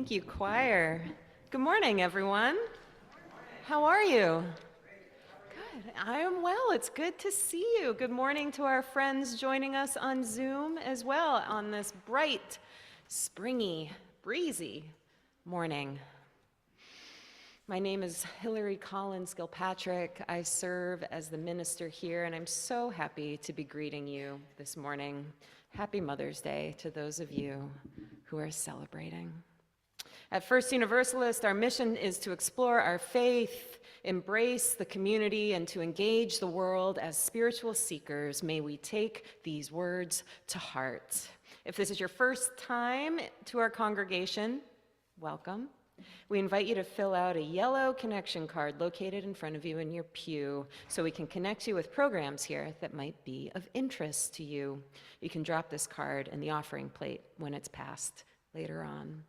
Thank you, choir. Good morning, everyone. How are you? Good. I am well. It's good to see you. Good morning to our friends joining us on Zoom as well on this bright, springy, breezy morning. My name is Hillary Collins Gilpatrick. I serve as the minister here, and I'm so happy to be greeting you this morning. Happy Mother's Day to those of you who are celebrating. At First Universalist, our mission is to explore our faith, embrace the community, and to engage the world as spiritual seekers. May we take these words to heart. If this is your first time to our congregation, welcome. We invite you to fill out a yellow connection card located in front of you in your pew so we can connect you with programs here that might be of interest to you. You can drop this card in the offering plate when it's passed later on.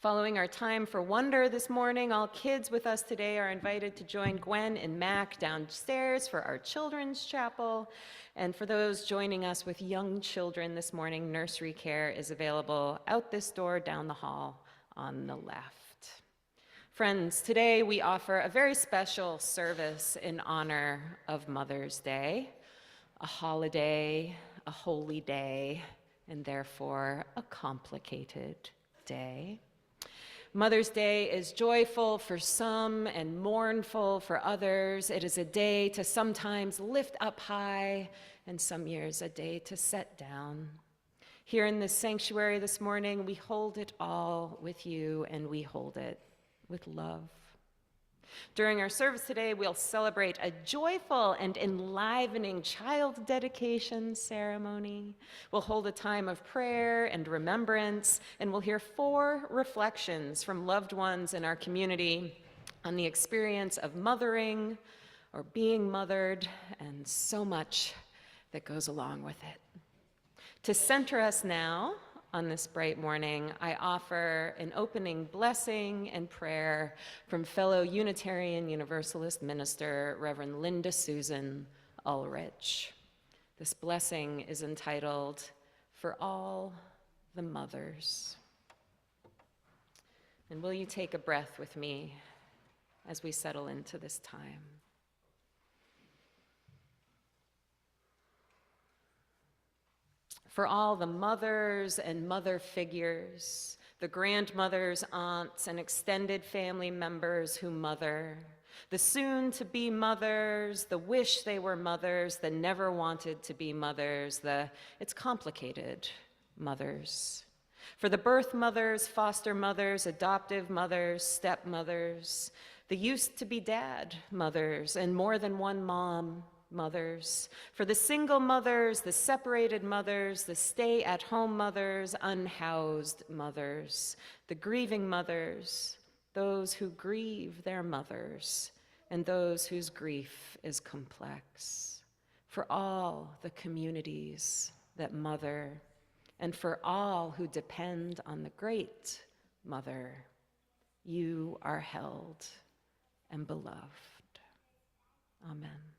Following our time for wonder this morning, all kids with us today are invited to join Gwen and Mac downstairs for our children's chapel. And for those joining us with young children this morning, nursery care is available out this door down the hall on the left. Friends, today we offer a very special service in honor of Mother's Day, a holiday, a holy day, and therefore a complicated day. Mother's Day is joyful for some and mournful for others. It is a day to sometimes lift up high, and some years a day to set down. Here in this sanctuary this morning, we hold it all with you, and we hold it with love. During our service today, we'll celebrate a joyful and enlivening child dedication ceremony. We'll hold a time of prayer and remembrance, and we'll hear 4 reflections from loved ones in our community on the experience of mothering or being mothered, and so much that goes along with it. To center us now on this bright morning, I offer an opening blessing and prayer from fellow Unitarian Universalist minister, Reverend Linda Susan Ulrich. This blessing is entitled, "For All the Mothers." And will you take a breath with me as we settle into this time? For all the mothers and mother figures, the grandmothers, aunts, and extended family members who mother, the soon-to-be mothers, the wish they were mothers, the never wanted to be mothers, the it's complicated mothers. For the birth mothers, foster mothers, adoptive mothers, stepmothers, the used-to-be dad mothers, and more than one mom mothers, for the single mothers, the separated mothers, the stay-at-home mothers, unhoused mothers, the grieving mothers, those who grieve their mothers, and those whose grief is complex, for all the communities that mother, and for all who depend on the great mother, you are held and beloved. Amen.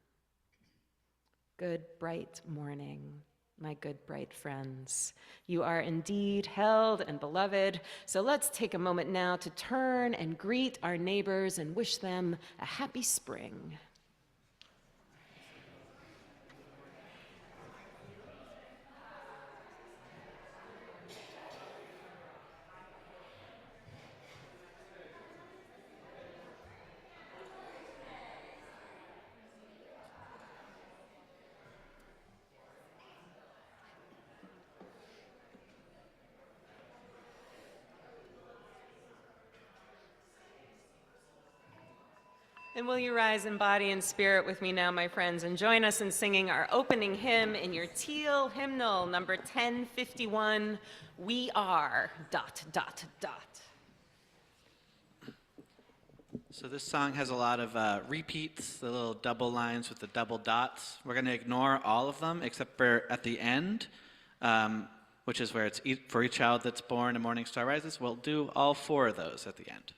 Good, bright morning, my good, bright friends. You are indeed held and beloved. So let's take a moment now to turn and greet our neighbors and wish them a happy spring. And will you rise in body and spirit with me now, my friends, and join us in singing our opening hymn in your teal hymnal, number 1051, We Are, ... So this song has a lot of repeats, the little double lines with the double dots. We're going to ignore all of them except for at the end, which is where it's for each child that's born, a morning star rises. We'll do all 4 of those at the end.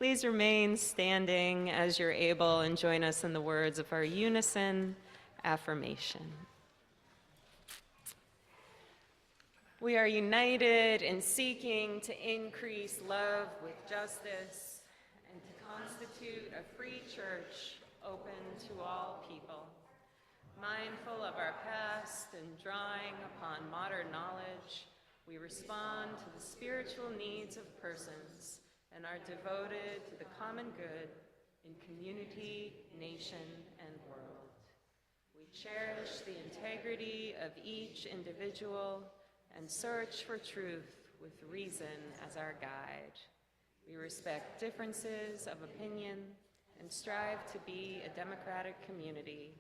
Please remain standing as you're able and join us in the words of our unison affirmation. We are united in seeking to increase love with justice and to constitute a free church open to all people. Mindful of our past and drawing upon modern knowledge, we respond to the spiritual needs of persons and are devoted to the common good in community, nation, and world. We cherish the integrity of each individual and search for truth with reason as our guide. We respect differences of opinion and strive to be a democratic community.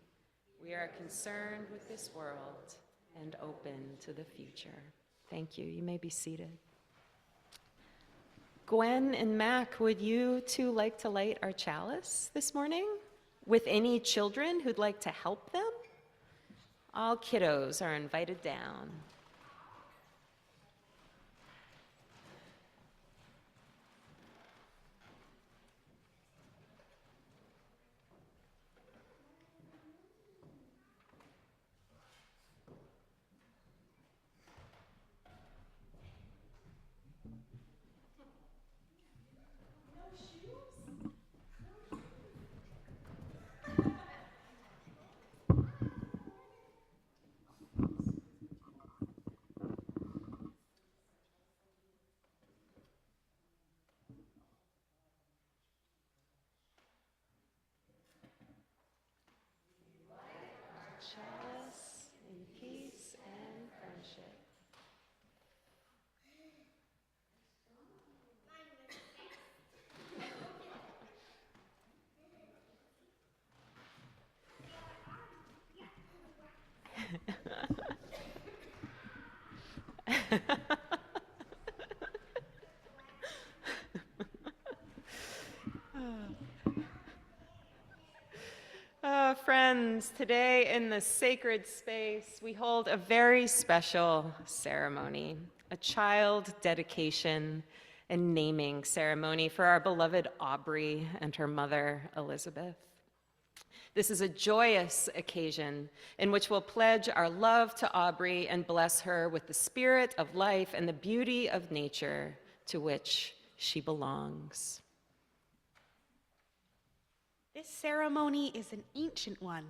We are concerned with this world and open to the future. Thank you. You may be seated. Gwen and Mac, would you two like to light our chalice this morning? With any children who'd like to help them? All kiddos are invited down. Chalice in peace and friendship. Friends, today in the sacred space, we hold a very special ceremony, a child dedication and naming ceremony for our beloved Aubrey and her mother, Elizabeth. This is a joyous occasion in which we'll pledge our love to Aubrey and bless her with the spirit of life and the beauty of nature to which she belongs. This ceremony is an ancient one.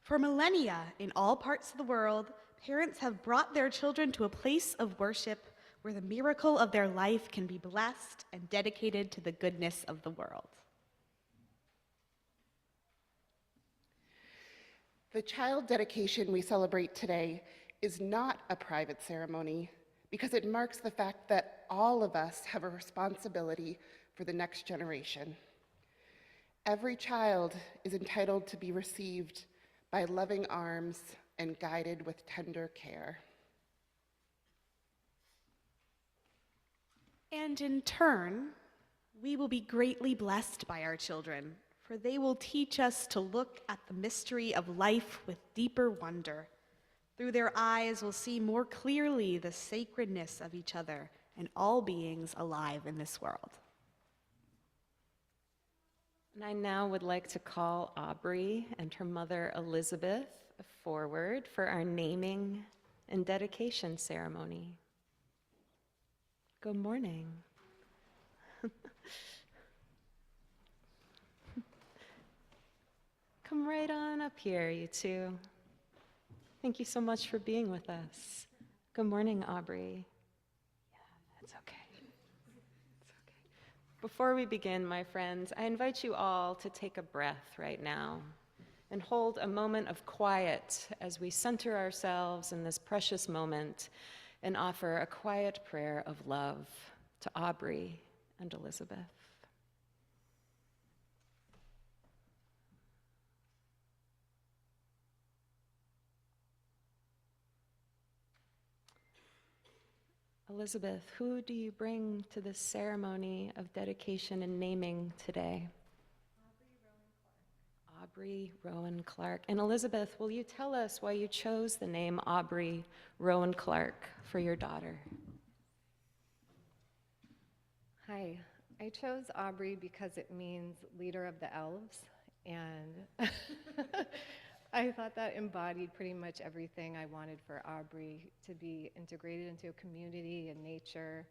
For millennia, in all parts of the world, parents have brought their children to a place of worship where the miracle of their life can be blessed and dedicated to the goodness of the world. The child dedication we celebrate today is not a private ceremony because it marks the fact that all of us have a responsibility for the next generation. Every child is entitled to be received by loving arms and guided with tender care. And in turn, we will be greatly blessed by our children, for they will teach us to look at the mystery of life with deeper wonder. Through their eyes, we'll see more clearly the sacredness of each other and all beings alive in this world. And I now would like to call Aubrey and her mother Elizabeth forward for our naming and dedication ceremony. Good morning. Come right on up here, you two. Thank you so much for being with us. Good morning, Aubrey. Yeah, that's okay. Before we begin, my friends, I invite you all to take a breath right now and hold a moment of quiet as we center ourselves in this precious moment and offer a quiet prayer of love to Aubrey and Elizabeth. Elizabeth, who do you bring to this ceremony of dedication and naming today? Aubrey Rowan Clark. And Elizabeth, will you tell us why you chose the name Aubrey Rowan Clark for your daughter? Hi, I chose Aubrey because it means leader of the elves, and I thought that embodied pretty much everything I wanted for Aubrey: to be integrated into a community and nature,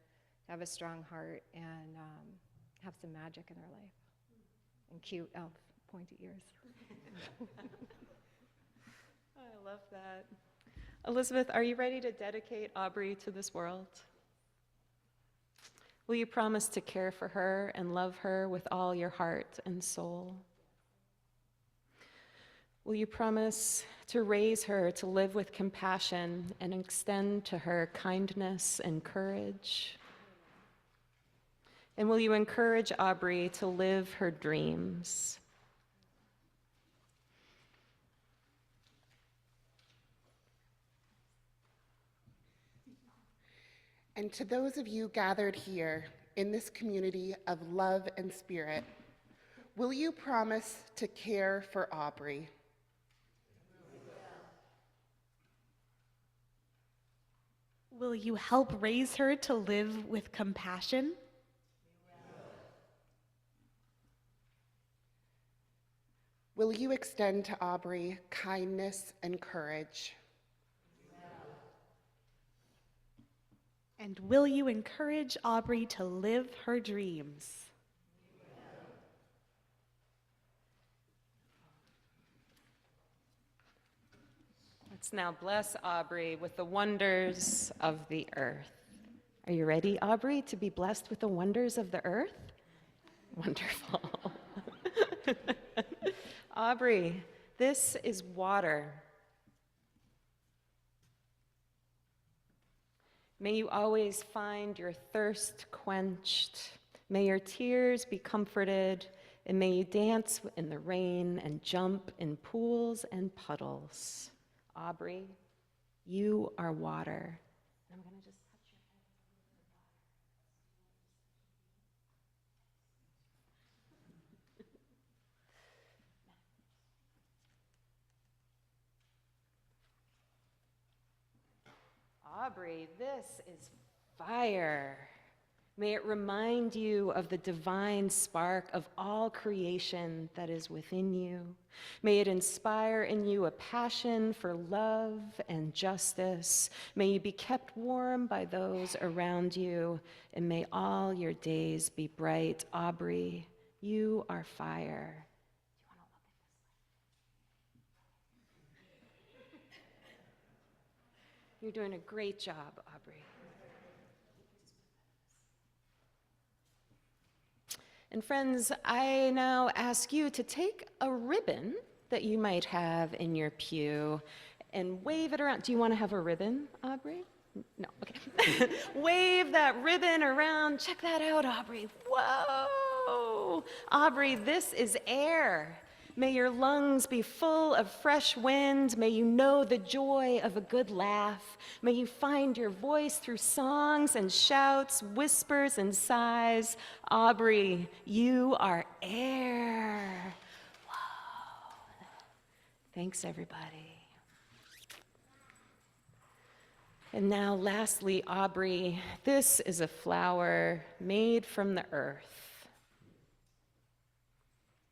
have a strong heart, and have some magic in her life, and cute elf pointy ears. I love that. Elizabeth, are you ready to dedicate Aubrey to this world? Will you promise to care for her and love her with all your heart and soul? Will you promise to raise her to live with compassion and extend to her kindness and courage? And will you encourage Aubrey to live her dreams? And to those of you gathered here in this community of love and spirit, will you promise to care for Aubrey? Will you help raise her to live with compassion? Will you extend to Aubrey kindness and courage? And will you encourage Aubrey to live her dreams? Let's now bless Aubrey with the wonders of the earth. Are you ready, Aubrey, to be blessed with the wonders of the earth? Wonderful. Aubrey, this is water. May you always find your thirst quenched. May your tears be comforted, and may you dance in the rain and jump in pools and puddles. Aubrey, you are water. And I'm going to just touch your head. Aubrey, this is fire. May it remind you of the divine spark of all creation that is within you. May it inspire in you a passion for love and justice. May you be kept warm by those around you, and may all your days be bright. Aubrey, you are fire. You're doing a great job, Aubrey. And friends, I now ask you to take a ribbon that you might have in your pew and wave it around. Do you want to have a ribbon, Aubrey? No, okay. Wave that ribbon around. Check that out, Aubrey. Whoa! Aubrey, this is air. May your lungs be full of fresh wind. May you know the joy of a good laugh. May you find your voice through songs and shouts, whispers and sighs. Aubrey, you are air. Whoa. Thanks, everybody. And now, lastly, Aubrey, this is a flower made from the earth.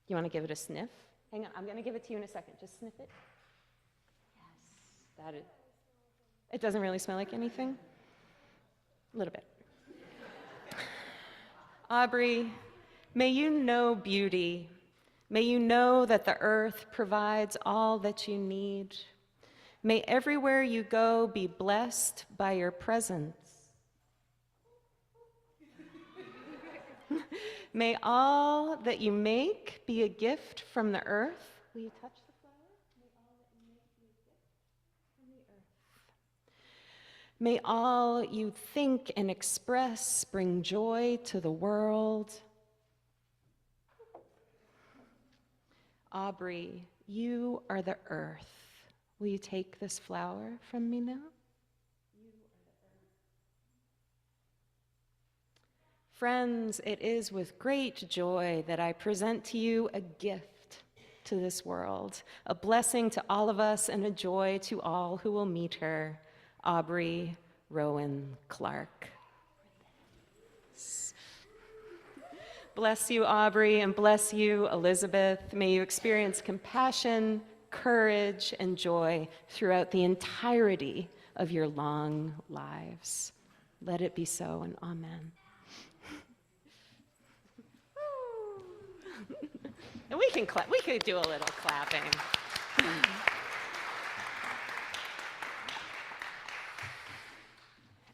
You want to give it a sniff? Hang on, I'm going to give it to you in a second. Just sniff it. Yes, it doesn't really smell like anything? A little bit. Aubrey, may you know beauty. May you know that the earth provides all that you need. May everywhere you go be blessed by your presence. May all that you make be a gift from the earth. Will you touch the flower? May all that you make be a gift from the earth. May all you think and express bring joy to the world. Aubrey, you are the earth. Will you take this flower from me now? Friends, it is with great joy that I present to you a gift to this world, a blessing to all of us and a joy to all who will meet her, Aubrey Rowan Clark. Bless you, Aubrey, and bless you, Elizabeth. May you experience compassion, courage, and joy throughout the entirety of your long lives. Let it be so, and amen. And we can clap. We could do a little clapping.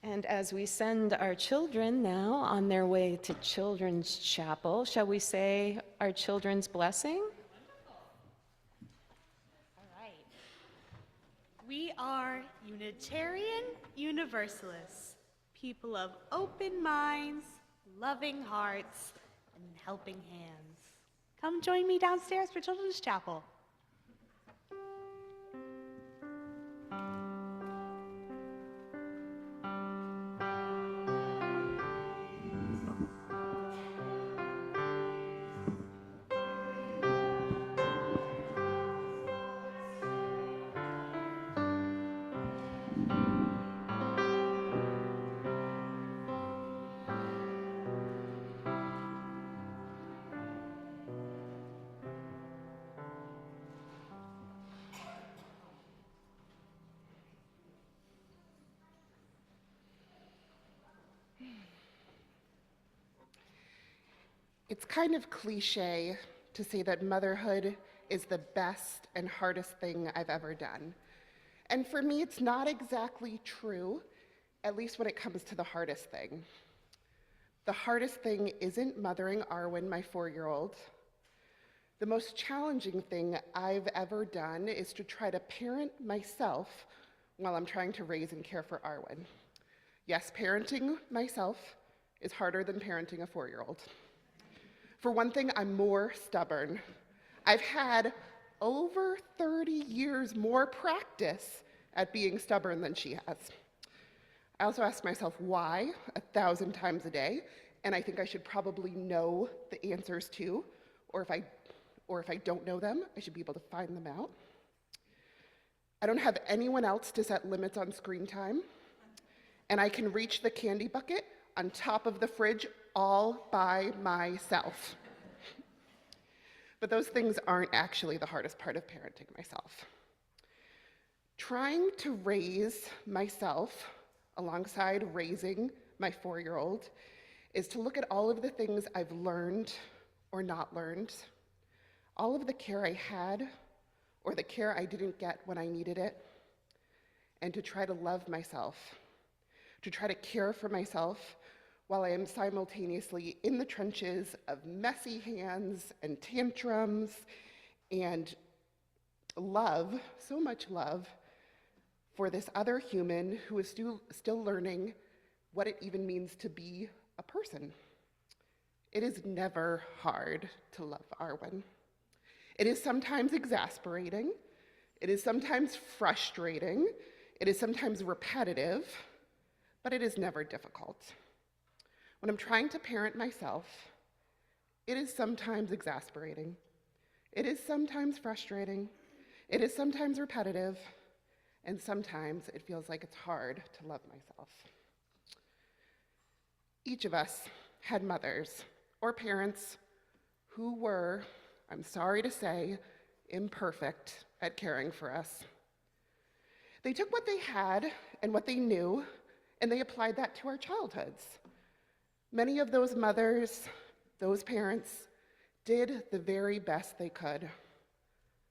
And as we send our children now on their way to Children's Chapel, shall we say our children's blessing? All right. We are Unitarian Universalists, people of open minds, loving hearts, and helping hands. Come join me downstairs for Children's Chapel. It's kind of cliche to say that motherhood is the best and hardest thing I've ever done. And for me, it's not exactly true, at least when it comes to the hardest thing. The hardest thing isn't mothering Arwen, my 4-year-old. The most challenging thing I've ever done is to try to parent myself while I'm trying to raise and care for Arwen. Yes, parenting myself is harder than parenting a 4-year-old. For one thing, I'm more stubborn. I've had over 30 years more practice at being stubborn than she has. I also ask myself why 1,000 times a day, and I think I should probably know the answers too, or if I don't know them, I should be able to find them out. I don't have anyone else to set limits on screen time, and I can reach the candy bucket on top of the fridge all by myself. But those things aren't actually the hardest part of parenting myself. Trying to raise myself alongside raising my 4-year-old is to look at all of the things I've learned or not learned, all of the care I had or the care I didn't get when I needed it, and to try to love myself, to try to care for myself while I am simultaneously in the trenches of messy hands and tantrums and love, so much love, for this other human who is still learning what it even means to be a person. It is never hard to love Arwen. It is sometimes exasperating. It is sometimes frustrating. It is sometimes repetitive, but it is never difficult. When I'm trying to parent myself, it is sometimes exasperating. It is sometimes frustrating. It is sometimes repetitive. And sometimes it feels like it's hard to love myself. Each of us had mothers or parents who were, I'm sorry to say, imperfect at caring for us. They took what they had and what they knew, and they applied that to our childhoods. Many of those mothers, those parents, did the very best they could,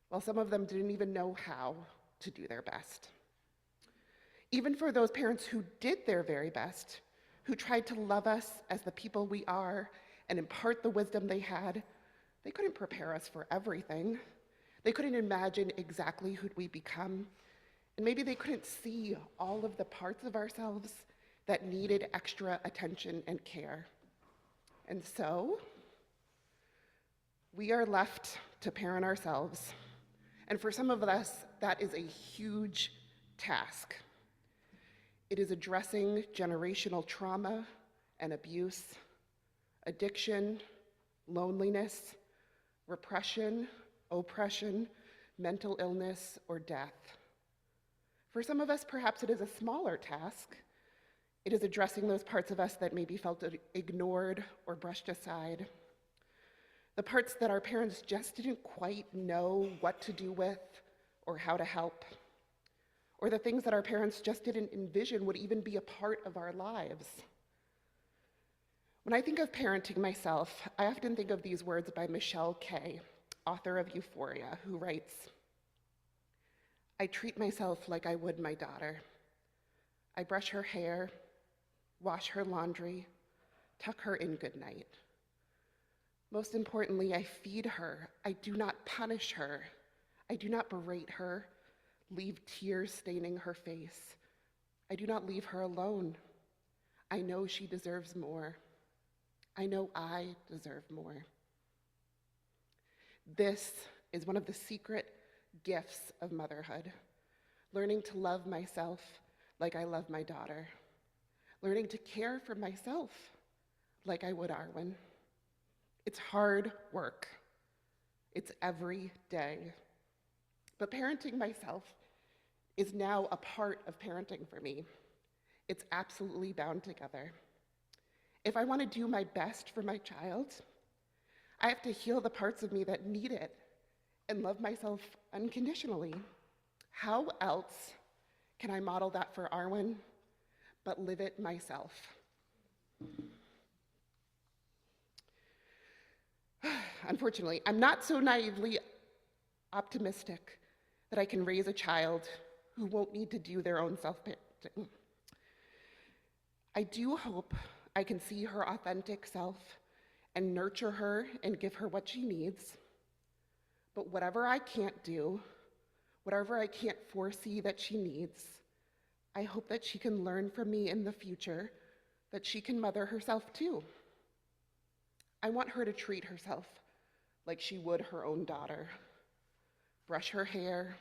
while some of them didn't even know how to do their best. Even for those parents who did their very best, who tried to love us as the people we are and impart the wisdom they had, they couldn't prepare us for everything. They couldn't imagine exactly who'd we become, and maybe they couldn't see all of the parts of ourselves that needed extra attention and care. And so, we are left to parent ourselves. And for some of us, that is a huge task. It is addressing generational trauma and abuse, addiction, loneliness, repression, oppression, mental illness, or death. For some of us, perhaps it is a smaller task. It is addressing those parts of us that maybe felt ignored or brushed aside. the parts that our parents just didn't quite know what to do with or how to help, or the things that our parents just didn't envision would even be a part of our lives. When I think of parenting myself, I often think of these words by Michelle Kay, author of Euphoria, who writes, "I treat myself like I would my daughter. I brush her hair, wash her laundry, tuck her in goodnight. Most importantly, I feed her. I do not punish her. I do not berate her, leave tears staining her face. I do not leave her alone. I know she deserves more. I know I deserve more." This is one of the secret gifts of motherhood, learning to love myself like I love my daughter, learning to care for myself like I would Arwen. It's hard work. It's every day. But parenting myself is now a part of parenting for me. It's absolutely bound together. If I want to do my best for my child, I have to heal the parts of me that need it and love myself unconditionally. How else can I model that for Arwen but live it myself? Unfortunately, I'm not so naively optimistic that I can raise a child who won't need to do their own self-parenting. I do hope I can see her authentic self and nurture her and give her what she needs. But whatever I can't do, whatever I can't foresee that she needs, I hope that she can learn from me in the future that she can mother herself too. I want her to treat herself like she would her own daughter. Brush her hair,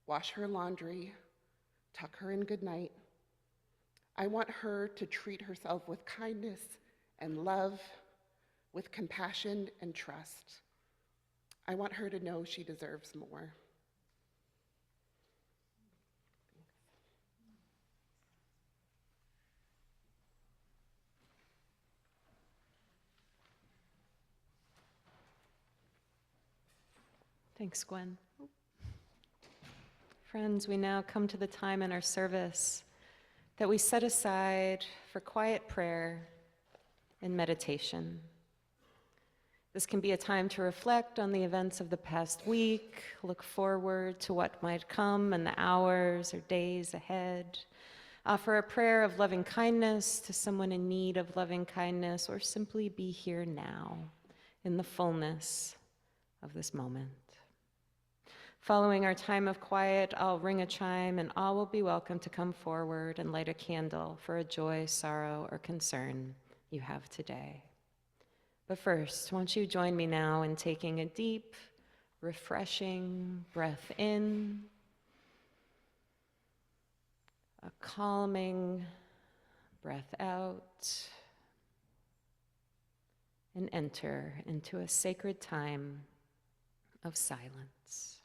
wash her laundry, tuck her in goodnight. I want her to treat herself with kindness and love, with compassion and trust. I want her to know she deserves more. Thanks, Gwen. Friends, we now come to the time in our service that we set aside for quiet prayer and meditation. This can be a time to reflect on the events of the past week, look forward to what might come in the hours or days ahead, offer a prayer of loving kindness to someone in need of loving kindness, or simply be here now in the fullness of this moment. Following our time of quiet, I'll ring a chime and all will be welcome to come forward and light a candle for a joy, sorrow, or concern you have today. But first, won't you join me now in taking a deep, refreshing breath in, a calming breath out, and enter into a sacred time of silence.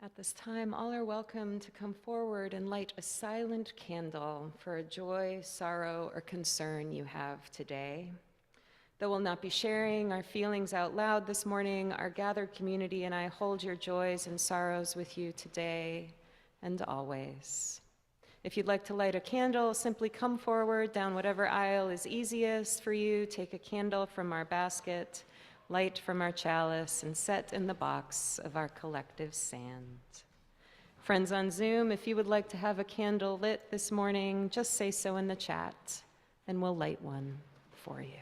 At this time, all are welcome to come forward and light a silent candle for a joy, sorrow, or concern you have today. Though we'll not be sharing our feelings out loud this morning, our gathered community and I hold your joys and sorrows with you today and always. If you'd like to light a candle, simply come forward down whatever aisle is easiest for you. Take a candle from our basket, light from our chalice, and set in the box of our collective sand. Friends on Zoom, if you would like to have a candle lit this morning, just say so in the chat, and we'll light one for you.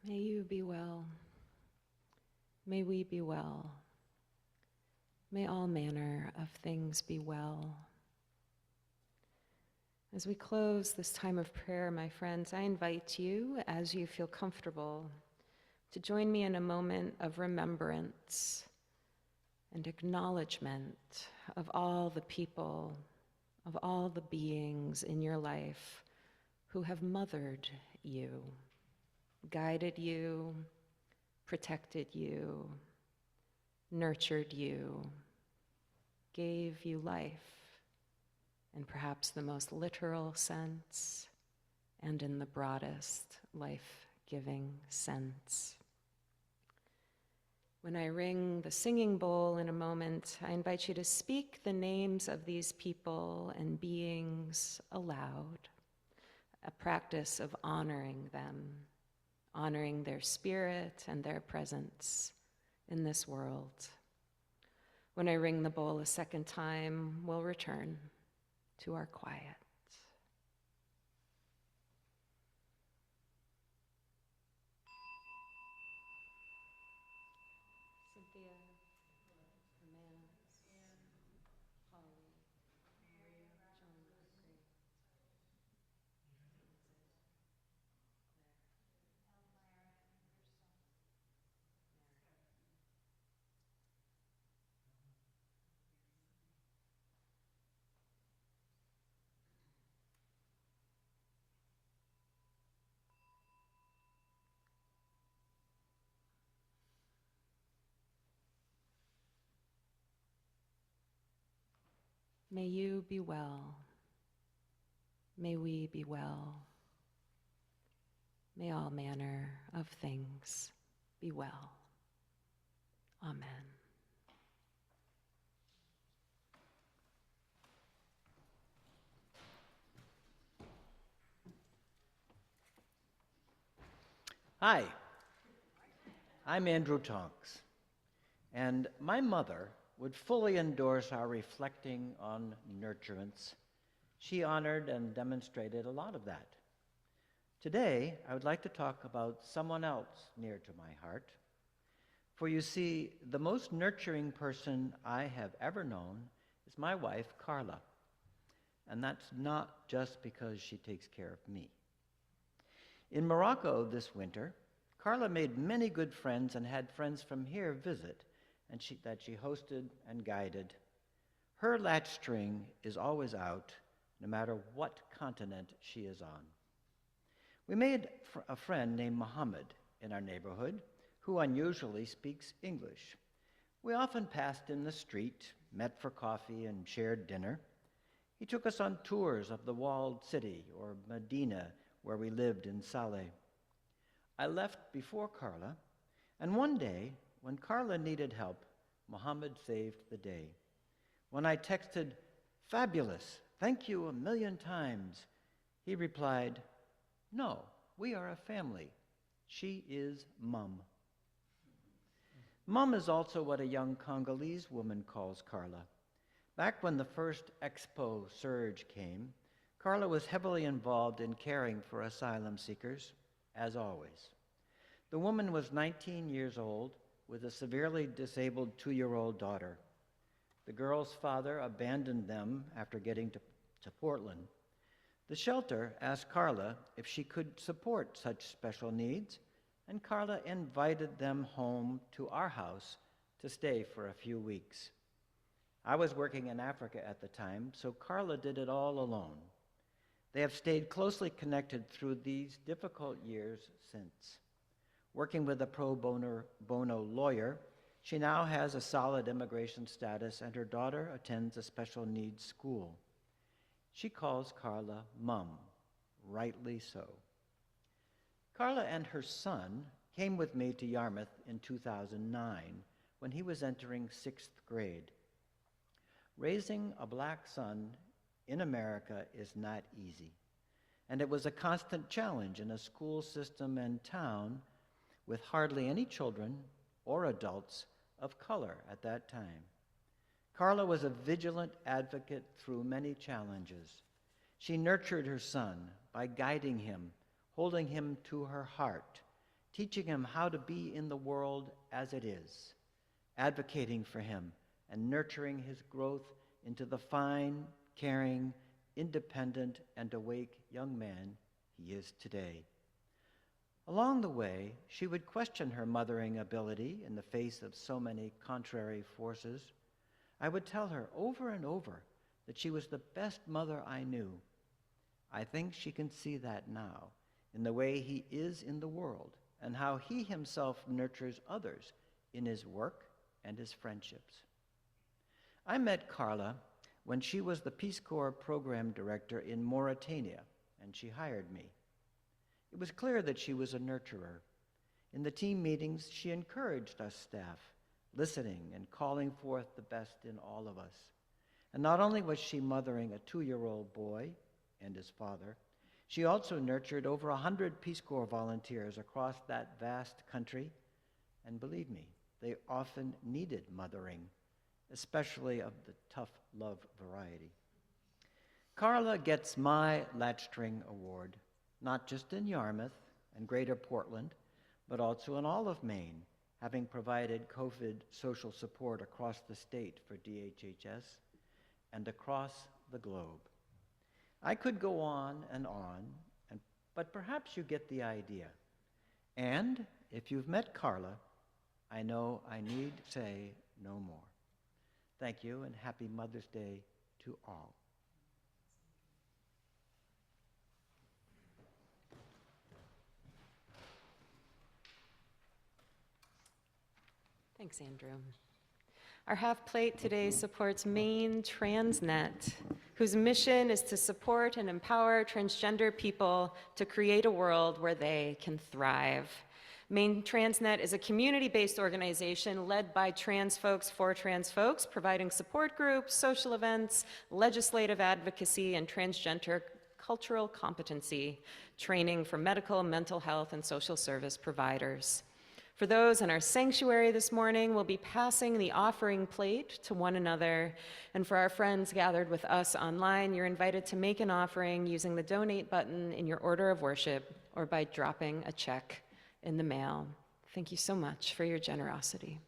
May you be well. May we be well. May all manner of things be well. As we close this time of prayer, my friends, I invite you, as you feel comfortable, to join me in a moment of remembrance and acknowledgement of all the people, of all the beings in your life who have mothered you, guided you, protected you, nurtured you, gave you life in perhaps the most literal sense and in the broadest life-giving sense. When I ring the singing bowl in a moment, I invite you to speak the names of these people and beings aloud, a practice of honoring them, honoring their spirit and their presence in this world. When I ring the bowl a second time, we'll return to our quiet. Cynthia, Amanda, Holly, John, great. May you be well. May we be well. May all manner of things be well. Amen. Hi, I'm Andrew Tonks, and my mother would fully endorse our reflecting on nurturance. She honored and demonstrated a lot of that. Today, I would like to talk about someone else near to my heart. For you see, the most nurturing person I have ever known is my wife, Carla. And that's not just because she takes care of me. In Morocco this winter, Carla made many good friends and had friends from here visit, and that she hosted and guided. Her latch string is always out, no matter what continent she is on. We made a friend named Mohammed in our neighborhood who unusually speaks English. We often passed in the street, met for coffee, and shared dinner. He took us on tours of the walled city or Medina, where we lived in Saleh. I left before Carla, and one day, when Carla needed help, Mohammed saved the day. When I texted, "Fabulous, thank you a million times," he replied, "No, we are a family. She is Mum." Mum is also what a young Congolese woman calls Carla. Back when the first Expo surge came, Carla was heavily involved in caring for asylum seekers, as always. The woman was 19 years old with a severely disabled 2-year-old daughter. The girl's father abandoned them after getting to Portland. The shelter asked Carla if she could support such special needs, and Carla invited them home to our house to stay for a few weeks. I was working in Africa at the time, so Carla did it all alone. They have stayed closely connected through these difficult years since. Working with a pro bono lawyer, she now has a solid immigration status, and her daughter attends a special needs school. She calls Carla Mum, rightly so. Carla and her son came with me to Yarmouth in 2009 when he was entering 6th grade. Raising a black son in America is not easy, and it was a constant challenge in a school system and town with hardly any children or adults of color at that time. Carla was a vigilant advocate through many challenges. She nurtured her son by guiding him, holding him to her heart, teaching him how to be in the world as it is, advocating for him and nurturing his growth into the fine, caring, independent, and awake young man he is today. Along the way, she would question her mothering ability in the face of so many contrary forces. I would tell her over and over that she was the best mother I knew. I think she can see that now in the way he is in the world and how he himself nurtures others in his work and his friendships. I met Carla when she was the Peace Corps program director in Mauritania, and she hired me. It was clear that she was a nurturer. In the team meetings, she encouraged us staff, listening and calling forth the best in all of us. And not only was she mothering a 2-year-old boy and his father, she also nurtured over 100 Peace Corps volunteers across that vast country. And believe me, they often needed mothering, especially of the tough love variety. Carla gets my Latchstring Award, not just in Yarmouth and Greater Portland, but also in all of Maine, having provided COVID social support across the state for DHHS and across the globe. I could go on, but perhaps you get the idea. And if you've met Carla, I know I need say no more. Thank you, and happy Mother's Day to all. Thanks, Andrew. Our half plate today supports Maine Transnet, whose mission is to support and empower transgender people to create a world where they can thrive. Maine Transnet is a community-based organization led by trans folks for trans folks, providing support groups, social events, legislative advocacy, and transgender cultural competency training for medical, mental health, and social service providers. For those in our sanctuary this morning, we'll be passing the offering plate to one another. And for our friends gathered with us online, you're invited to make an offering using the donate button in your order of worship or by dropping a check in the mail. Thank you so much for your generosity.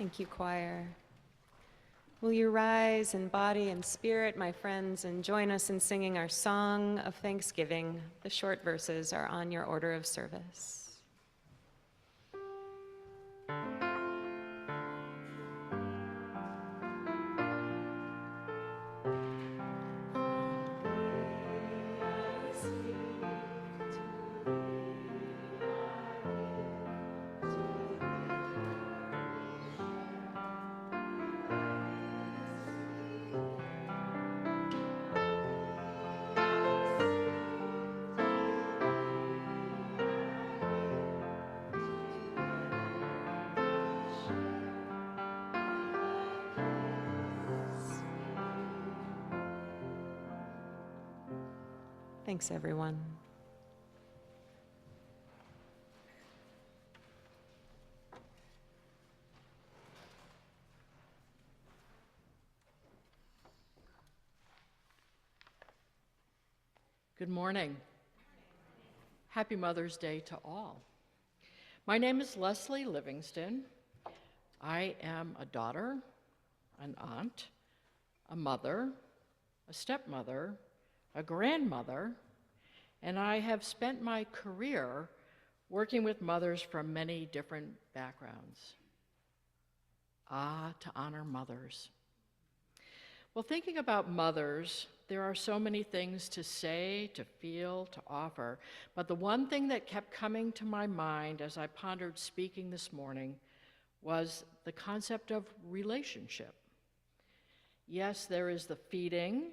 Thank you, choir. Will you rise in body and spirit, my friends, and join us in singing our song of thanksgiving? The short verses are on your order of service. Thanks, everyone. Good morning. Happy Mother's Day to all. My name is Leslie Livingston. I am a daughter, an aunt, a mother, a stepmother, a grandmother, and I have spent my career working with mothers from many different backgrounds. Ah, to honor mothers. Well, thinking about mothers, there are so many things to say, to feel, to offer, but the one thing that kept coming to my mind as I pondered speaking this morning was the concept of relationship. Yes, there is the feeding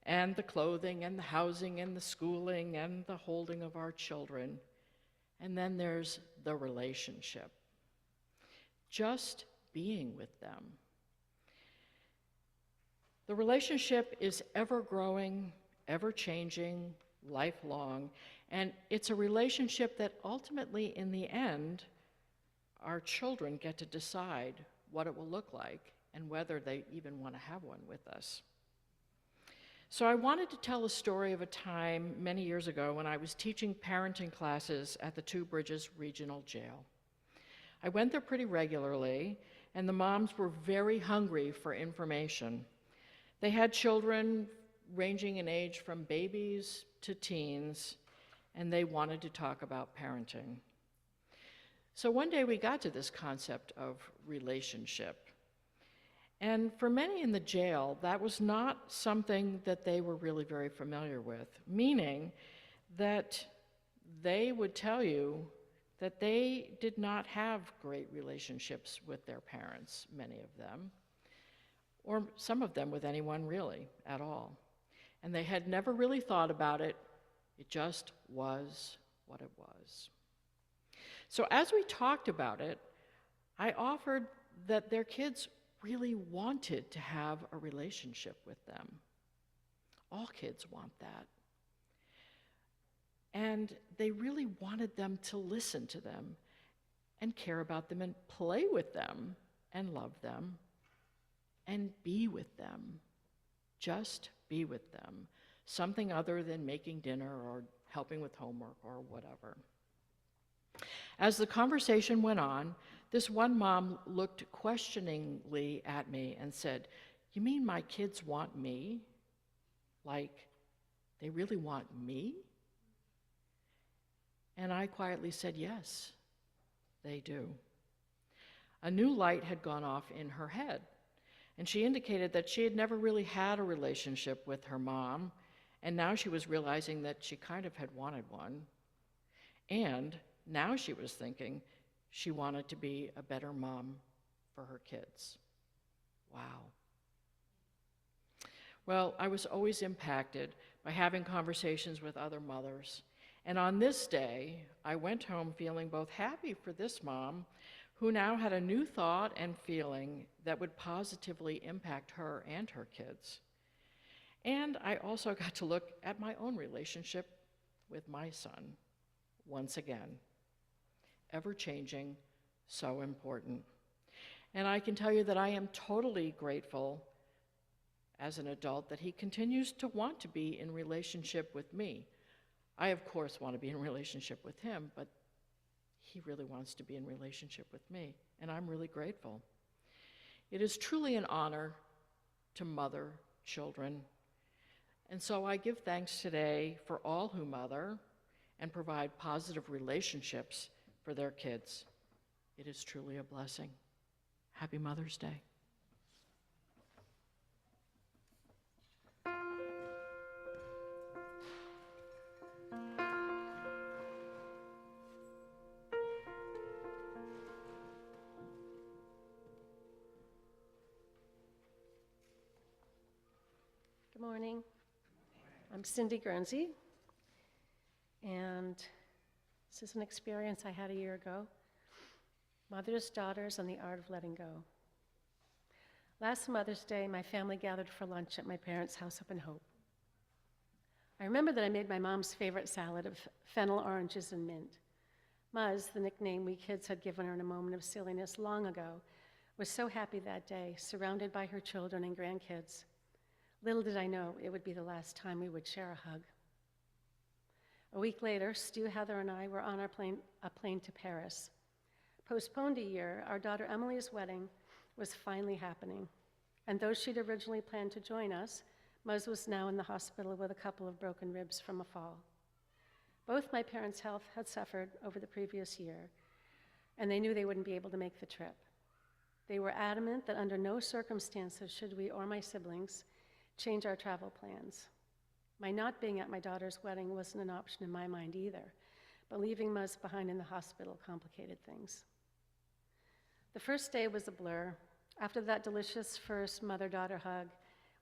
and the clothing and the housing and the schooling and the holding of our children, and then there's the relationship. Just being with them. The relationship is ever-growing, ever-changing, lifelong, and it's a relationship that ultimately, in the end, our children get to decide what it will look like and whether they even want to have one with us. So I wanted to tell a story of a time many years ago when I was teaching parenting classes at the Two Bridges Regional Jail. I went there pretty regularly, and the moms were very hungry for information. They had children ranging in age from babies to teens, and they wanted to talk about parenting. So one day we got to this concept of relationship. And for many in the jail, that was not something that they were really very familiar with, meaning that they would tell you that they did not have great relationships with their parents, many of them, or some of them with anyone really at all. And they had never really thought about it. It just was what it was. So as we talked about it, I offered that their kids really wanted to have a relationship with them. All kids want that. And they really wanted them to listen to them and care about them and play with them and love them and be with them. Just be with them. Something other than making dinner or helping with homework or whatever. As the conversation went on, this one mom looked questioningly at me and said, "You mean my kids want me? Like, they really want me?" And I quietly said, "Yes, they do." A new light had gone off in her head, and she indicated that she had never really had a relationship with her mom, and now she was realizing that she kind of had wanted one. And now she was thinking she wanted to be a better mom for her kids. Wow. Well, I was always impacted by having conversations with other mothers. And on this day, I went home feeling both happy for this mom, who now had a new thought and feeling that would positively impact her and her kids. And I also got to look at my own relationship with my son once again. Ever-changing, so important. And I can tell you that I am totally grateful as an adult that he continues to want to be in relationship with me. I, of course, want to be in relationship with him, but he really wants to be in relationship with me, and I'm really grateful. It is truly an honor to mother children, and so I give thanks today for all who mother and provide positive relationships for their kids. It is truly a blessing. Happy Mother's Day. Good morning. I'm Cindy Guernsey, and this is an experience I had a year ago. Mothers, Daughters, and the Art of Letting Go. Last Mother's Day, my family gathered for lunch at my parents' house up in Hope. I remember that I made my mom's favorite salad of fennel, oranges, and mint. Muzz, the nickname we kids had given her in a moment of silliness long ago, was so happy that day, surrounded by her children and grandkids. Little did I know it would be the last time we would share a hug. A week later, Stu, Heather, and I were on a plane to Paris. Postponed a year, our daughter Emily's wedding was finally happening. And though she'd originally planned to join us, Muzz was now in the hospital with a couple of broken ribs from a fall. Both my parents' health had suffered over the previous year, and they knew they wouldn't be able to make the trip. They were adamant that under no circumstances should we or my siblings change our travel plans. My not being at my daughter's wedding wasn't an option in my mind either, but leaving Muzz behind in the hospital complicated things. The first day was a blur. After that delicious first mother-daughter hug,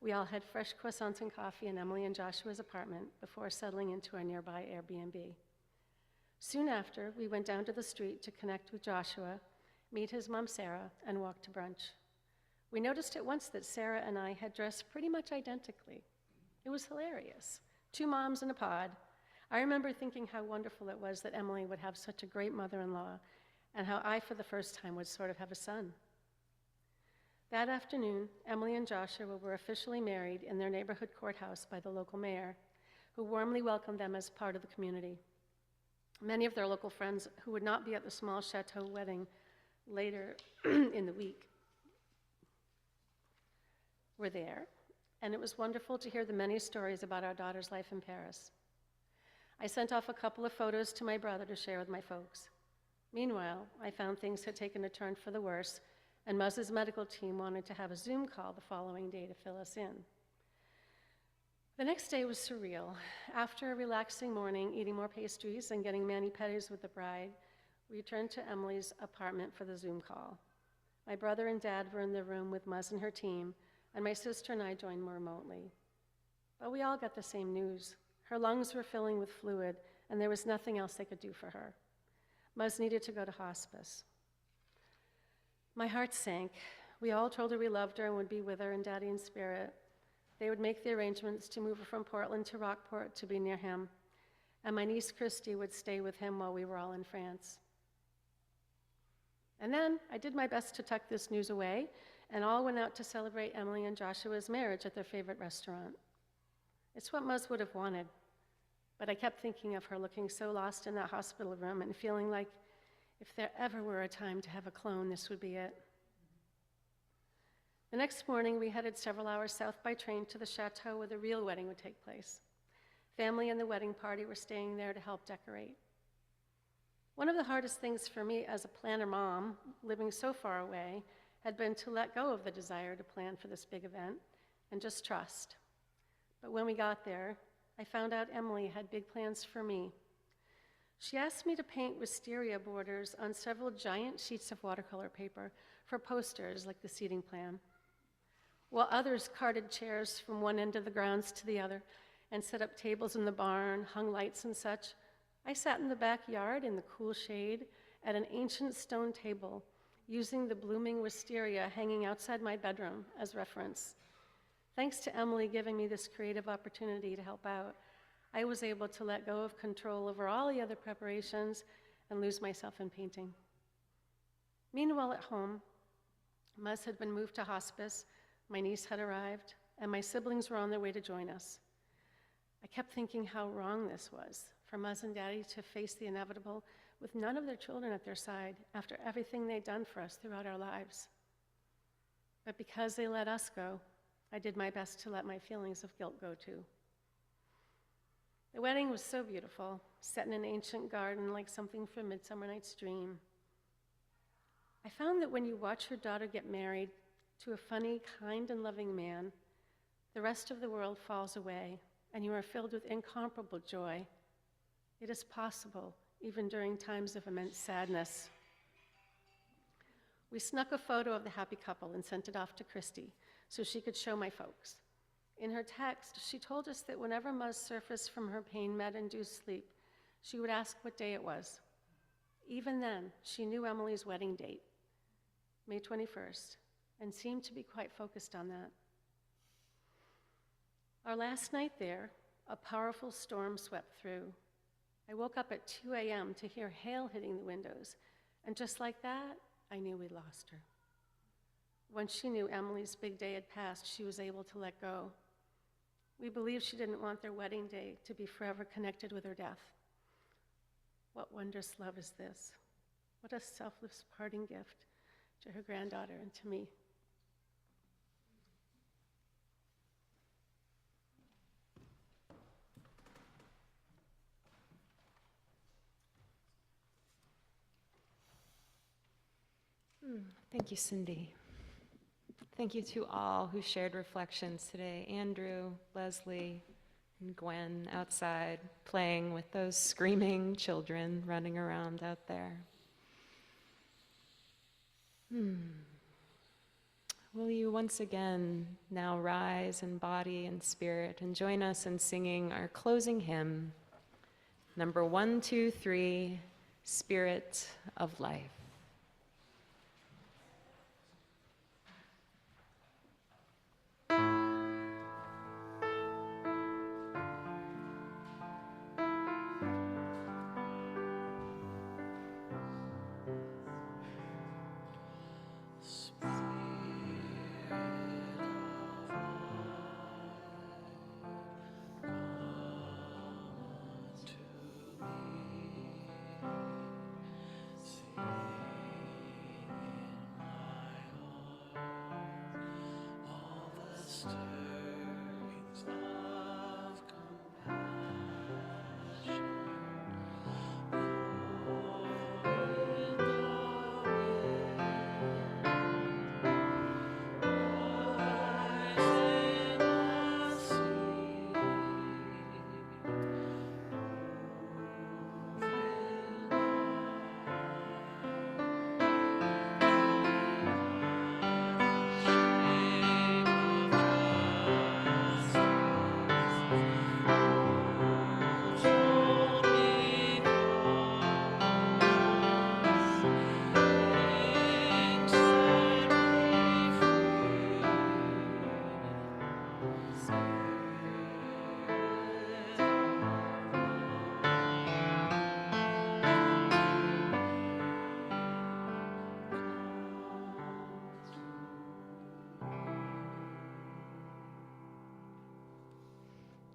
we all had fresh croissants and coffee in Emily and Joshua's apartment before settling into our nearby Airbnb. Soon after, we went down to the street to connect with Joshua, meet his mom Sarah, and walk to brunch. We noticed at once that Sarah and I had dressed pretty much identically. It was hilarious. Two moms in a pod. I remember thinking how wonderful it was that Emily would have such a great mother-in-law, and how I, for the first time, would sort of have a son. That afternoon, Emily and Joshua were officially married in their neighborhood courthouse by the local mayor, who warmly welcomed them as part of the community. Many of their local friends who would not be at the small chateau wedding later in the week were there, and it was wonderful to hear the many stories about our daughter's life in Paris. I sent off a couple of photos to my brother to share with my folks. Meanwhile, I found things had taken a turn for the worse, and Muzz's medical team wanted to have a Zoom call the following day to fill us in. The next day was surreal. After a relaxing morning, eating more pastries and getting mani-pedis with the bride, we returned to Emily's apartment for the Zoom call. My brother and dad were in the room with Muzz and her team, and my sister and I joined more remotely. But we all got the same news. Her lungs were filling with fluid, and there was nothing else they could do for her. Muzz needed to go to hospice. My heart sank. We all told her we loved her and would be with her in Daddy in spirit. They would make the arrangements to move her from Portland to Rockport to be near him, and my niece Christy would stay with him while we were all in France. And then I did my best to tuck this news away, and all went out to celebrate Emily and Joshua's marriage at their favorite restaurant. It's what Muzz would have wanted, but I kept thinking of her looking so lost in that hospital room and feeling like if there ever were a time to have a clone, this would be it. The next morning, we headed several hours south by train to the chateau where the real wedding would take place. Family and the wedding party were staying there to help decorate. One of the hardest things for me as a planner mom, living so far away, had been to let go of the desire to plan for this big event and just trust. But when we got there, I found out Emily had big plans for me. She asked me to paint wisteria borders on several giant sheets of watercolor paper for posters like the seating plan, while others carted chairs from one end of the grounds to the other and set up tables in the barn, hung lights and such. I sat in the backyard in the cool shade at an ancient stone table, using the blooming wisteria hanging outside my bedroom as reference. Thanks to Emily giving me this creative opportunity to help out, I was able to let go of control over all the other preparations and lose myself in painting. Meanwhile, at home, Muzz had been moved to hospice, my niece had arrived, and my siblings were on their way to join us. I kept thinking how wrong this was, for Muzz and Daddy to face the inevitable with none of their children at their side after everything they'd done for us throughout our lives. But because they let us go, I did my best to let my feelings of guilt go too. The wedding was so beautiful, set in an ancient garden like something from Midsummer Night's Dream. I found that when you watch your daughter get married to a funny, kind, and loving man, the rest of the world falls away, and you are filled with incomparable joy. It is possible, even during times of immense sadness. We snuck a photo of the happy couple and sent it off to Christy so she could show my folks. In her text, she told us that whenever Muzz surfaced from her pain med-induced sleep, she would ask what day it was. Even then, she knew Emily's wedding date, May 21st, and seemed to be quite focused on that. Our last night there, a powerful storm swept through. I woke up at 2 a.m. to hear hail hitting the windows, and just like that, I knew we'd lost her. Once she knew Emily's big day had passed, she was able to let go. We believed she didn't want their wedding day to be forever connected with her death. What wondrous love is this? What a selfless parting gift to her granddaughter and to me. Thank you, Cindy. Thank you to all who shared reflections today. Andrew, Leslie, and Gwen outside playing with those screaming children running around out there. Will you once again now rise in body and spirit and join us in singing our closing hymn, number 123, Spirit of Life.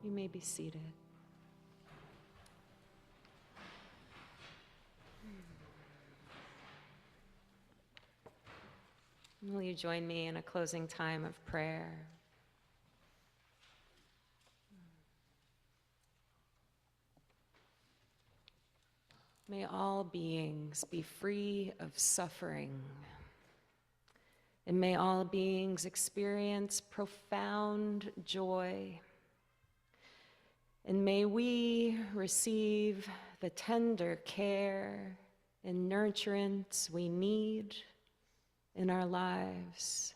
You may be seated. Will you join me in a closing time of prayer? May all beings be free of suffering, and may all beings experience profound joy. And may we receive the tender care and nurturance we need in our lives.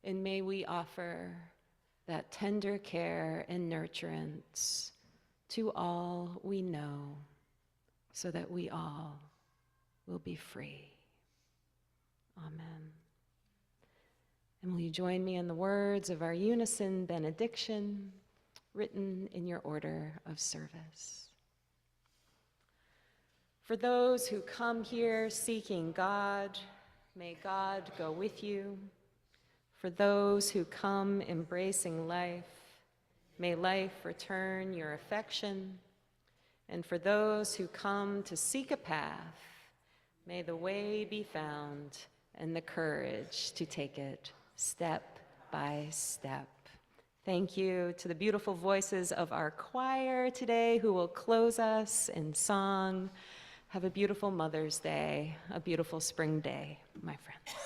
And may we offer that tender care and nurturance to all we know, so that we all will be free. Amen. And will you join me in the words of our unison benediction, written in your order of service? For those who come here seeking God, may God go with you. For those who come embracing life, may life return your affection. And for those who come to seek a path, may the way be found and the courage to take it step by step. Thank you to the beautiful voices of our choir today who will close us in song. Have a beautiful Mother's Day, a beautiful spring day, my friends.